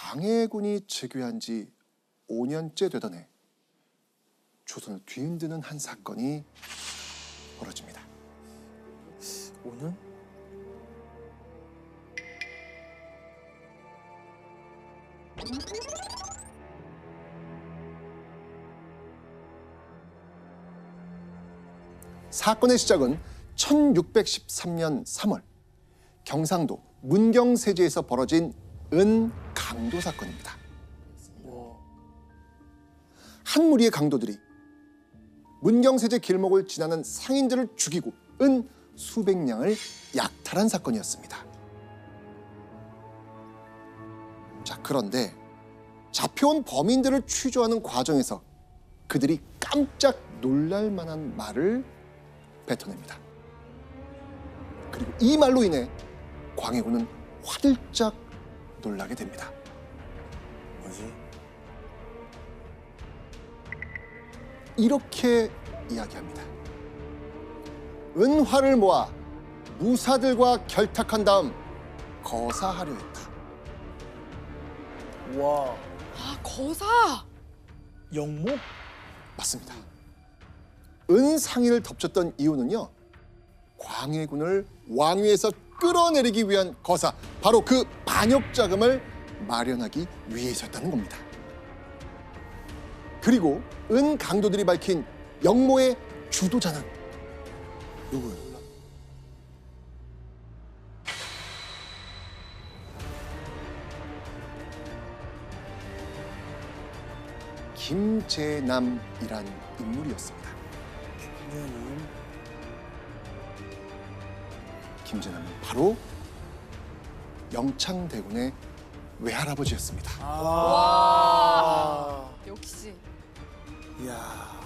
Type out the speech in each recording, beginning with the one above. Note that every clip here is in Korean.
광해군이 즉위한 지 5년째 되던 해 조선을 뒤흔드는 한 사건이 벌어집니다. 5년? 사건의 시작은 1613년 3월 경상도 문경세제에서 벌어진 은강도 사건입니다. 한 무리의 강도들이 문경세제 길목을 지나는 상인들을 죽이고 은 수백 냥을 약탈한 사건이었습니다. 자, 그런데 잡혀온 범인들을 취조하는 과정에서 그들이 깜짝 놀랄 만한 말을 뱉어냅니다. 그리고 이 말로 인해 광해군은 화들짝 놀라게 됩니다. 뭐지? 이렇게 이야기합니다. 은화를 모아 무사들과 결탁한 다음 거사하려 했다. 와, 아, 거사! 영목? 맞습니다. 은상인을 덮쳤던 이유는요, 광해군을 왕위에서 끌어내리기 위한 거사, 바로 그 반역 자금을 마련하기 위해서였다는 겁니다. 그리고 은 강도들이 밝힌 영모의 주도자는 누구예요? 김제남이란 인물이었습니다. 김제남은 바로 영창대군의 외할아버지였습니다. 와! 역시. 이야.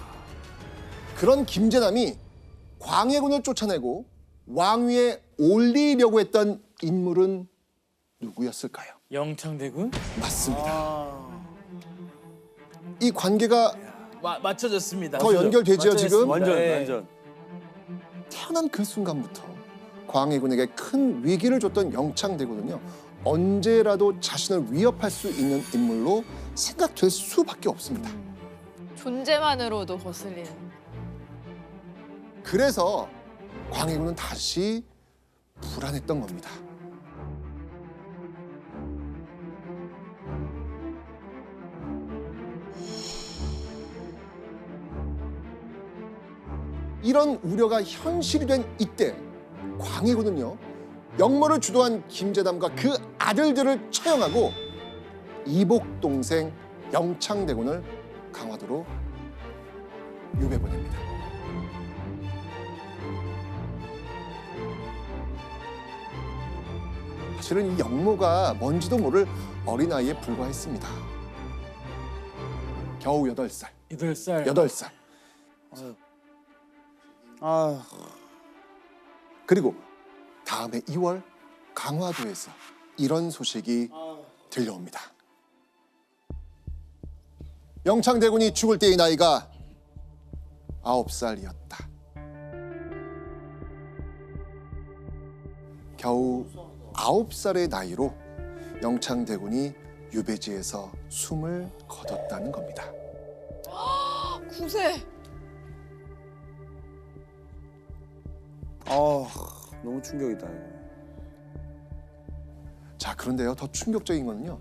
그런 김제남이 광해군을 쫓아내고 왕위에 올리려고 했던 인물은 누구였을까요? 영창대군? 맞습니다. 아. 이 관계가 맞춰졌습니다. 더 연결되죠, 지금? 완전, 네. 완전. 태어난 그 순간부터 광해군에게 큰 위기를 줬던 영창대군은요, 언제라도 자신을 위협할 수 있는 인물로 생각될 수밖에 없습니다. 존재만으로도 거슬리는. 그래서 광해군은 다시 불안했던 겁니다. 이런 우려가 현실이 된 이때 광해군은요, 영모를 주도한 김제남과 그 아들들을 처형하고 이복 동생 영창대군을 강화도로 유배 보냅니다. 사실은 이 영모가 뭔지도 모를 어린아이에 불과했습니다. 겨우 8살. 8살. 8살. 아, 그리고 다음해 2월 강화도에서 이런 소식이 들려옵니다. 영창대군이 죽을 때의 나이가 9살이었다. 겨우 9살의 나이로 영창대군이 유배지에서 숨을 거뒀다는 겁니다. 9세! 너무 충격이다. 자, 그런데요, 더 충격적인 거는요,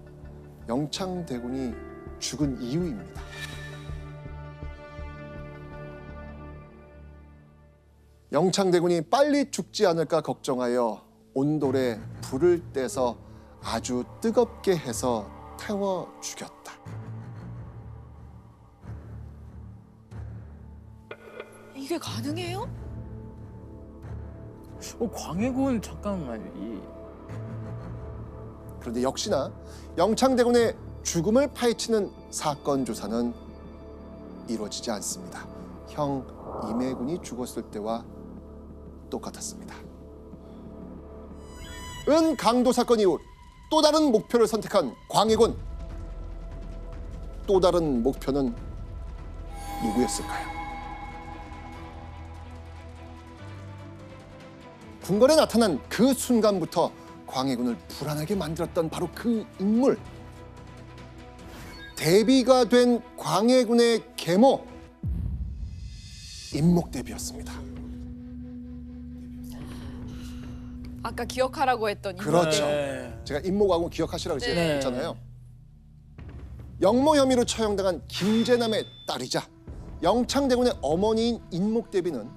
영창대군이 죽은 이유입니다. 영창대군이 빨리 죽지 않을까 걱정하여 온돌에 불을 떼서 아주 뜨겁게 해서 태워 죽였다. 이게 가능해요? 광해군 잠깐만. 그런데 역시나 영창대군의 죽음을 파헤치는 사건 조사는 이루어지지 않습니다. 형 임해군이 죽었을 때와 똑같았습니다. 은강도 사건 이후 또 다른 목표를 선택한 광해군. 또 다른 목표는 누구였을까요? 궁궐에 나타난 그 순간부터 광해군을 불안하게 만들었던 바로 그 인물, 대비가 된 광해군의 계모 임목대비였습니다. 아까 기억하라고 했던 이 그렇죠. 네. 제가 임목하고 기억하시라고 네. 했잖아요. 영모 혐의로 처형당한 김제남의 딸이자 영창대군의 어머니인 임목대비는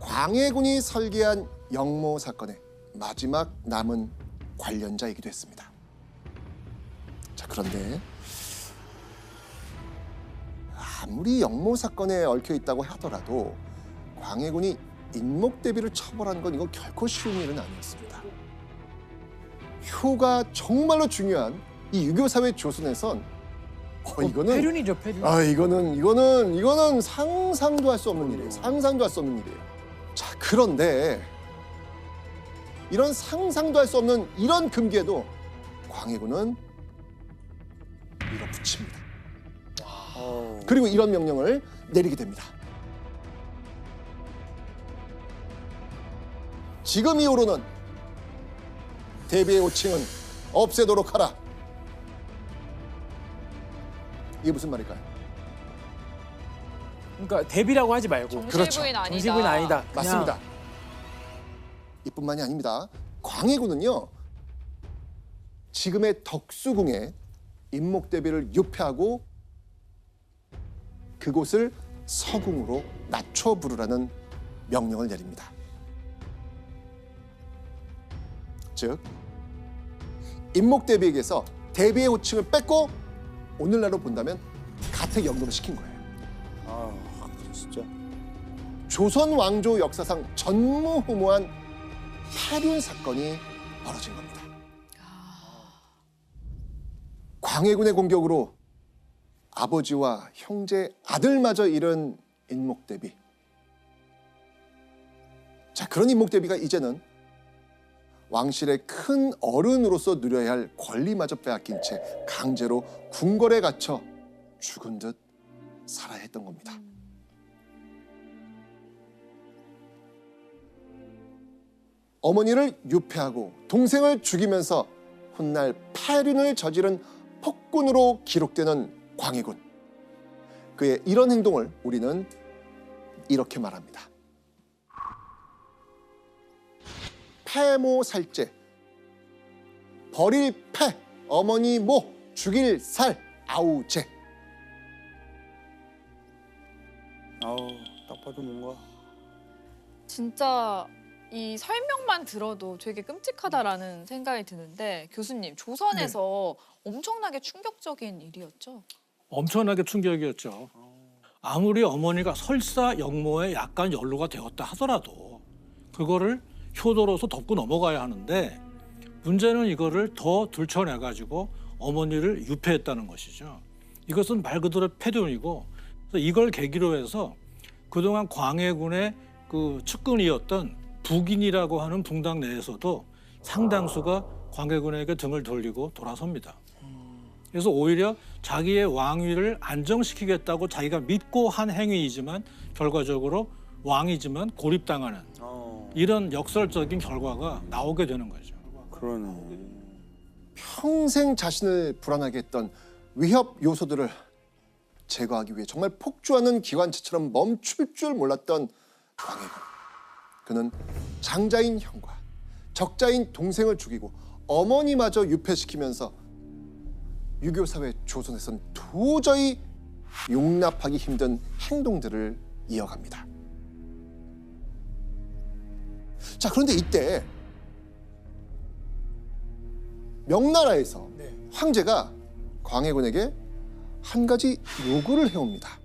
광해군이 설계한 영모 사건의 마지막 남은 관련자이기도 했습니다. 자, 그런데 아무리 영모 사건에 얽혀 있다고 하더라도 광해군이 임목대비를 처벌한 건 이거 결코 쉬운 일은 아니었습니다. 효가 정말로 중요한 이 유교 사회 조선에선 이거는 폐륜이죠, 폐륜. 이거는 상상도 할 수 없는 일이에요. 상상도 할 수 없는 일이에요. 자, 그런데 이런 상상도 할 수 없는 이런 금기에도 광해군은 밀어붙입니다. 그리고 이런 명령을 내리게 됩니다. 지금 이후로는 대비의 호칭은 없애도록 하라. 이게 무슨 말일까요? 그러니까 대비라고 하지 말고 정실부인 아니다. 정식은 아니다. 그냥 맞습니다. 이뿐만이 아닙니다. 광해군은요, 지금의 덕수궁에 임목대비를 유폐하고 그곳을 서궁으로 낮춰 부르라는 명령을 내립니다. 즉, 임목대비에게서 대비의 호칭을 뺏고 오늘날로 본다면 가택연금을 시킨 거예요. 아, 진짜. 조선 왕조 역사상 전무후무한 폐륜 사건이 벌어진 겁니다. 광해군의 공격으로 아버지와 형제, 아들마저 잃은 임목대비. 자, 그런 임목대비가 이제는 왕실의 큰 어른으로서 누려야 할 권리마저 빼앗긴 채 강제로 궁궐에 갇혀 죽은 듯 살아야 했던 겁니다. 어머니를 유폐하고 동생을 죽이면서 훗날 폐륜을 저지른 폭군으로 기록되는 광해군. 그의 이런 행동을 우리는 이렇게 말합니다. 패모살제, 버릴 패, 어머니 모, 죽일 살, 아우제. 아우, 딱 봐도 뭔가. 진짜 이 설명만 들어도 되게 끔찍하다라는 생각이 드는데 교수님, 조선에서 엄청나게 충격적인 일이었죠? 엄청나게 충격이었죠. 아무리 어머니가 설사 영모에 약간 연루가 되었다 하더라도 그거를 효도로서 덮고 넘어가야 하는데 문제는 이거를 더 들춰내가지고 어머니를 유폐했다는 것이죠. 이것은 말 그대로 폐륜이고 이걸 계기로 해서 그동안 광해군의 그 측근이었던 북인이라고 하는 붕당 내에서도 상당수가 광해군에게 등을 돌리고 돌아섭니다. 그래서 오히려 자기의 왕위를 안정시키겠다고 자기가 믿고 한 행위이지만 결과적으로 왕이지만 고립당하는 이런 역설적인 결과가 나오게 되는 거죠. 그러네. 평생 자신을 불안하게 했던 위협 요소들을 제거하기 위해 정말 폭주하는 기관차처럼 멈출 줄 몰랐던 광해군. 그는 장자인 형과 적자인 동생을 죽이고 어머니마저 유폐시키면서 유교 사회 조선에선 도저히 용납하기 힘든 행동들을 이어갑니다. 자, 그런데 이때 명나라에서 황제가 광해군에게 한 가지 요구를 해옵니다.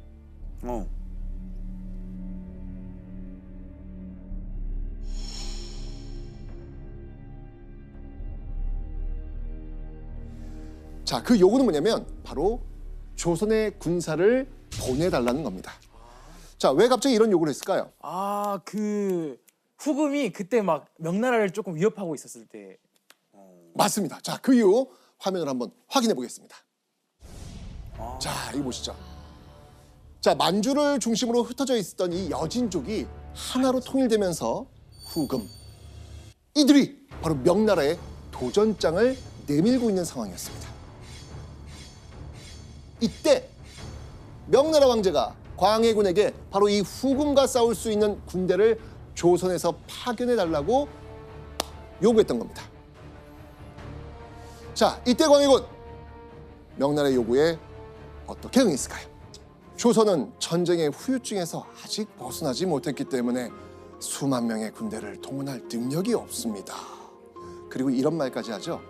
자, 그 요구는 뭐냐면 바로 조선의 군사를 보내달라는 겁니다. 자, 왜 갑자기 이런 요구를 했을까요? 아, 그 후금이 그때 막 명나라를 조금 위협하고 있었을 때. 맞습니다. 자, 그 이후 화면을 한번 확인해 보겠습니다. 자, 이거 보시죠. 자, 만주를 중심으로 흩어져 있었던 이 여진족이 하나로 통일되면서 후금, 이들이 바로 명나라의 도전장을 내밀고 있는 상황이었습니다. 이때 명나라 황제가 광해군에게 바로 이 후금과 싸울 수 있는 군대를 조선에서 파견해 달라고 요구했던 겁니다. 자, 이때 광해군 명나라의 요구에 어떻게 응했을까요? 조선은 전쟁의 후유증에서 아직 벗어나지 못했기 때문에 수만 명의 군대를 동원할 능력이 없습니다. 그리고 이런 말까지 하죠.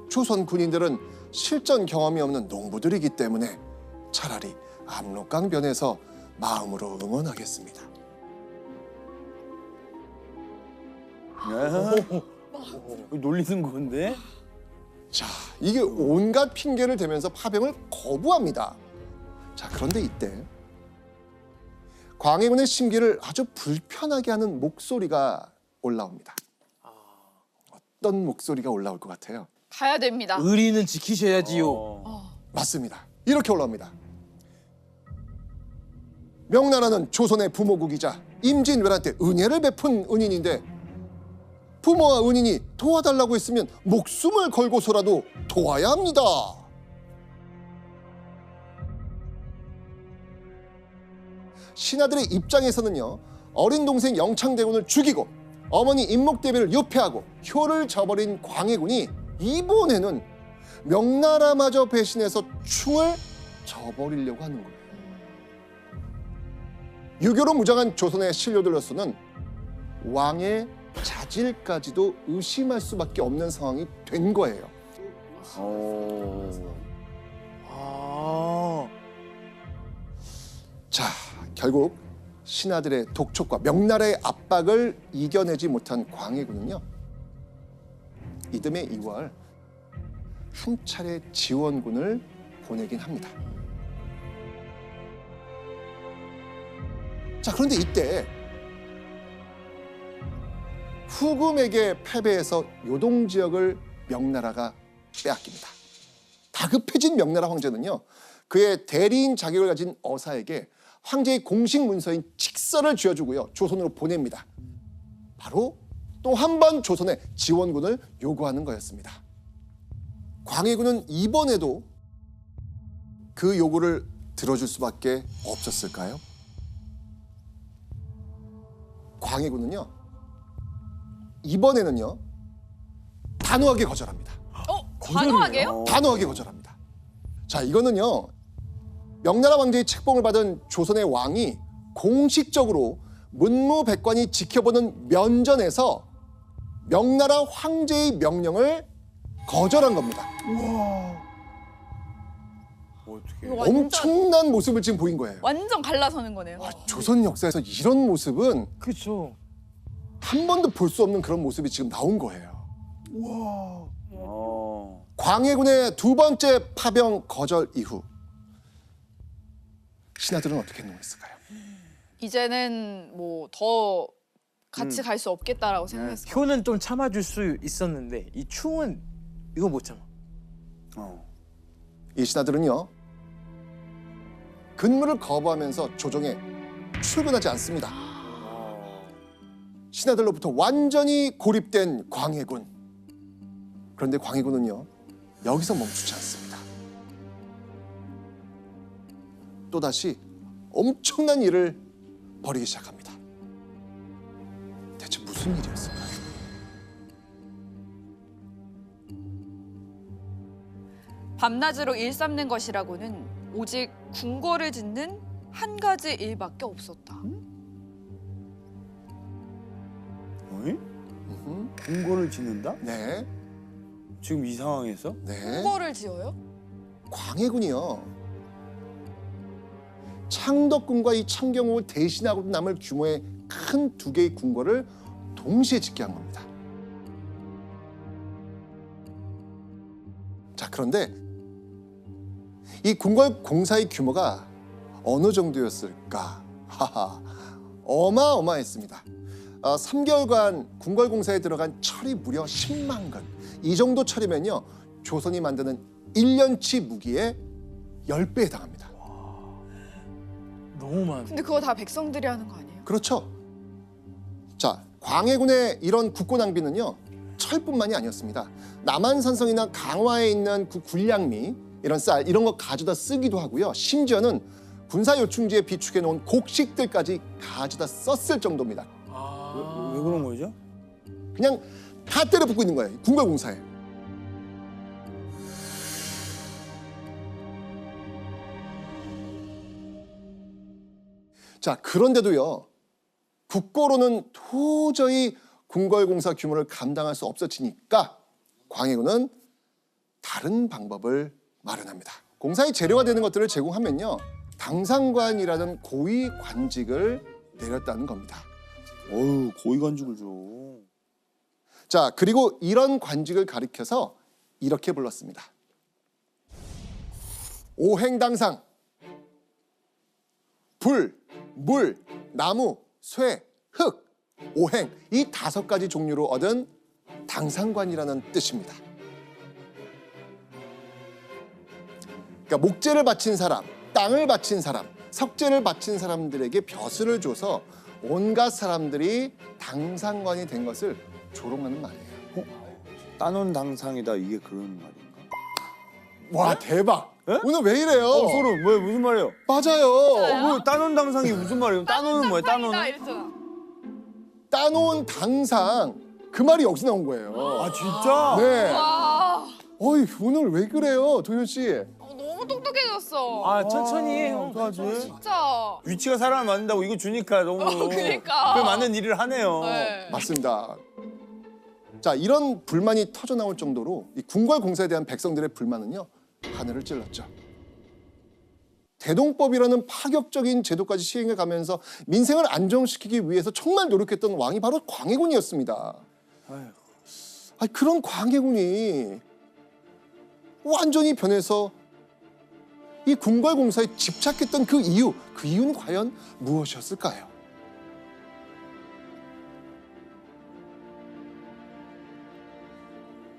조선 군인들은 실전 경험이 없는 농부들이기 때문에 차라리 압록강변에서 마음으로 응원하겠습니다. 놀리는 건데? 자, 이게 온갖 핑계를 대면서 파병을 거부합니다. 자, 그런데 이때 광해군의 심기를 아주 불편하게 하는 목소리가 올라옵니다. 어떤 목소리가 올라올 것 같아요? 가야 됩니다. 의리는 지키셔야지요. 어. 맞습니다. 이렇게 올라옵니다. 명나라는 조선의 부모국이자 임진왜란 때 은혜를 베푼 은인인데 부모와 은인이 도와달라고 했으면 목숨을 걸고서라도 도와야 합니다. 신하들의 입장에서는요, 어린 동생 영창대군을 죽이고 어머니 임목대비를 유폐하고 효를 저버린 광해군이 이번에는 명나라마저 배신해서 충을 저버리려고 하는 거예요. 유교로 무장한 조선의 신료들로서는 왕의 자질까지도 의심할 수밖에 없는 상황이 된 거예요. 아, 자, 결국 신하들의 독촉과 명나라의 압박을 이겨내지 못한 광해군은요, 이듬해 2월 한 차례 지원군을 보내긴 합니다. 자, 그런데 이때 후금에게 패배해서 요동 지역을 명나라가 빼앗깁니다. 다급해진 명나라 황제는요, 그의 대리인 자격을 가진 어사에게 황제의 공식 문서인 칙서를 쥐어주고요, 조선으로 보냅니다. 바로 또 한 번 조선에 지원군을 요구하는 거였습니다. 광해군은 이번에도 그 요구를 들어줄 수밖에 없었을까요? 광해군은요, 이번에는요, 단호하게 거절합니다. 단호하게요? 단호하게 거절합니다. 자, 이거는요, 명나라 황제의 책봉을 받은 조선의 왕이 공식적으로 문무백관이 지켜보는 면전에서 명나라 황제의 명령을 거절한 겁니다. 어떻게? 이거 완전 엄청난 모습을 지금 보인 거예요. 완전 갈라서는 거네요. 조선 역사에서 이런 모습은 그렇죠. 한 번도 볼 수 없는 그런 모습이 지금 나온 거예요. 어. 광해군의 두 번째 파병 거절 이후 신하들은 어떻게 행동했을까요? 이제는 뭐 더 같이 갈 수 없겠다라고 생각했어요. 효는 좀 참아줄 수 있었는데 이 충은 이거 못 참아. 어. 이 신하들은요, 근무를 거부하면서 조정에 출근하지 않습니다. 신하들로부터 완전히 고립된 광해군. 그런데 광해군은요, 여기서 멈추지 않습니다. 또다시 엄청난 일을 벌이기 시작합니다. 대체 무슨 일이었을까요? 밤낮으로 일삼는 것이라고는 오직 궁궐을 짓는 한 가지 일밖에 없었다. 어이? 궁궐을 짓는다? 네, 지금 이 상황에서? 네. 궁궐을 지어요? 광해군이요, 창덕궁과 이 창경궁을 대신하고 남을 규모의 큰 두 개의 궁궐을 동시에 짓게 한 겁니다. 자, 그런데 이 궁궐 공사의 규모가 어느 정도였을까? 하하, 어마어마했습니다. 3개월간 궁궐 공사에 들어간 철이 무려 10만 근. 이 정도 철이면요, 조선이 만드는 1년치 무기의 10배에 해당합니다. 너무 많아. 근데 그거 다 백성들이 하는 거 아니에요? 그렇죠. 자, 광해군의 이런 국고 낭비는요, 철뿐만이 아니었습니다. 남한산성이나 강화에 있는 그 군량미, 이런 쌀 이런 거 가져다 쓰기도 하고요. 심지어는 군사 요충지에 비축해 놓은 곡식들까지 가져다 썼을 정도입니다. 왜 그런 거죠? 그냥 다 때려 붓고 있는 거예요. 궁궐공사에. 자, 그런데도요. 국고로는 도저히 궁궐공사 규모를 감당할 수 없어지니까 광해군은 다른 방법을 마련합니다. 공사의 재료가 되는 것들을 제공하면요. 당상관이라는 고위 관직을 내렸다는 겁니다. 어휴, 고위관직을 줘. 자, 그리고 이런 관직을 가리켜서 이렇게 불렀습니다. 오행당상, 불, 물, 나무, 쇠, 흙, 오행 이 5가지 종류로 얻은 당상관이라는 뜻입니다. 그러니까 목재를 바친 사람, 땅을 바친 사람, 석재를 바친 사람들에게 벼슬을 줘서 온갖 사람들이 당상관이 된 것을 조롱하는 말이에요. 따놓은 당상이다 이게 그런 말인가? 와, 대박! 에? 오늘 왜 이래요? 소름. 왜 무슨 말이에요? 맞아요. 뭐 따놓은 당상이 무슨 말이에요? 따놓는 뭐예요? 따놓는? 이랬잖아. 따놓은 당상 그 말이 여기서 나온 거예요. 아 진짜? 네. 와, 어이, 오늘 왜 그래요, 도현 씨? 너무 똑똑해졌어. 아 천천히 해 형. 어떡하지? 진짜. 위치가 사람을 만든다고 이거 주니까 너무 그러니까. 그 많은 일을 하네요. 네. 맞습니다. 자, 이런 불만이 터져 나올 정도로 이 궁궐공사에 대한 백성들의 불만은요 하늘을 찔렀죠. 대동법이라는 파격적인 제도까지 시행해 가면서 민생을 안정시키기 위해서 정말 노력했던 왕이 바로 광해군이었습니다. 아니, 그런 광해군이 완전히 변해서 이 궁궐공사에 집착했던 그 이유는 과연 무엇이었을까요?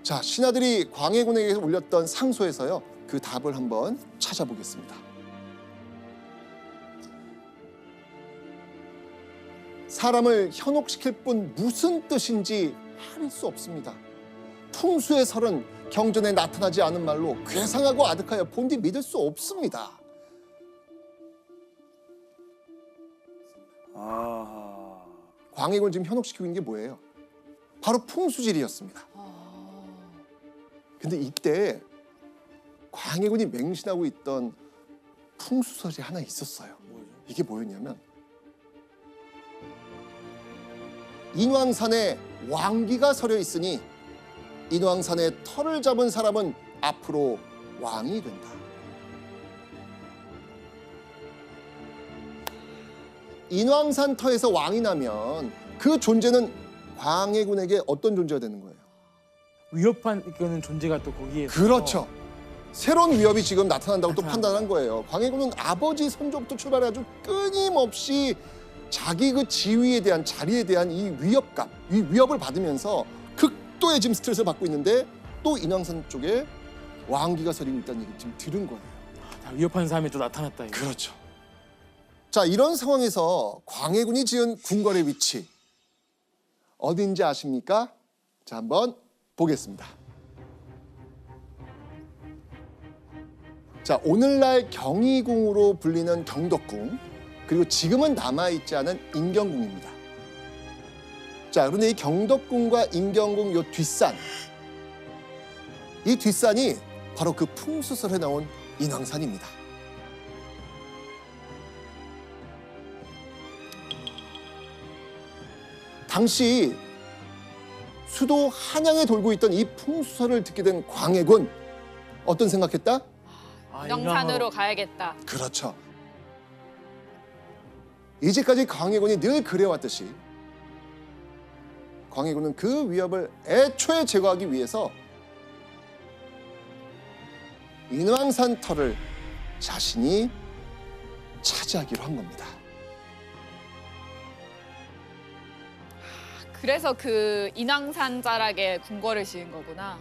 자, 신하들이 광해군에게 올렸던 상소에서요 그 답을 한번 찾아보겠습니다. 사람을 현혹시킬 뿐 무슨 뜻인지 할 수 없습니다. 풍수의 설은 경전에 나타나지 않은 말로 괴상하고 아득하여 본디 믿을 수 없습니다. 아, 광해군을 지금 현혹시키고 있는 게 뭐예요? 바로 풍수질이었습니다. 근데 이때 광해군이 맹신하고 있던 풍수설이 하나 있었어요. 이게 뭐였냐면 인왕산에 왕기가 서려 있으니 인왕산에 터를 잡은 사람은 앞으로 왕이 된다. 인왕산 터에서 왕이 나면 그 존재는 광해군에게 어떤 존재가 되는 거예요? 위협한 그는 존재가 또 거기에. 그렇죠. 새로운 위협이 지금 나타난다고 또 나타난다. 판단한 거예요. 광해군은 아버지 선조부터 출발해가지고 끊임없이 자기 그 지위에 대한 자리에 대한 이 위협감, 이 위협을 받으면서 극도의 지금 스트레스를 받고 있는데 또 인왕산 쪽에 왕기가 서리고 있다는 얘기 지금 들은 거예요. 다 위협하는 사람이 또 나타났다. 이거. 그렇죠. 자, 이런 상황에서 광해군이 지은 궁궐의 위치 어딘지 아십니까? 자, 한번 보겠습니다. 자, 오늘날 경희궁으로 불리는 경덕궁, 그리고 지금은 남아있지 않은 인경궁입니다. 자, 그런데 이 경덕궁과 인경궁 요 뒷산, 이 뒷산이 바로 그 풍수설에 나온 인왕산입니다. 당시 수도 한양에 돌고 있던 이 풍수설을 듣게 된 광해군, 어떤 생각했다? 아, 영산으로 가야겠다. 그렇죠. 이제까지 광해군이 늘 그래왔듯이 광해군은 그 위협을 애초에 제거하기 위해서 인왕산 터를 자신이 차지하기로 한 겁니다. 그래서 그 인왕산 자락에 궁궐을 지은 거구나.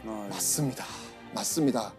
아, 맞습니다. 맞습니다.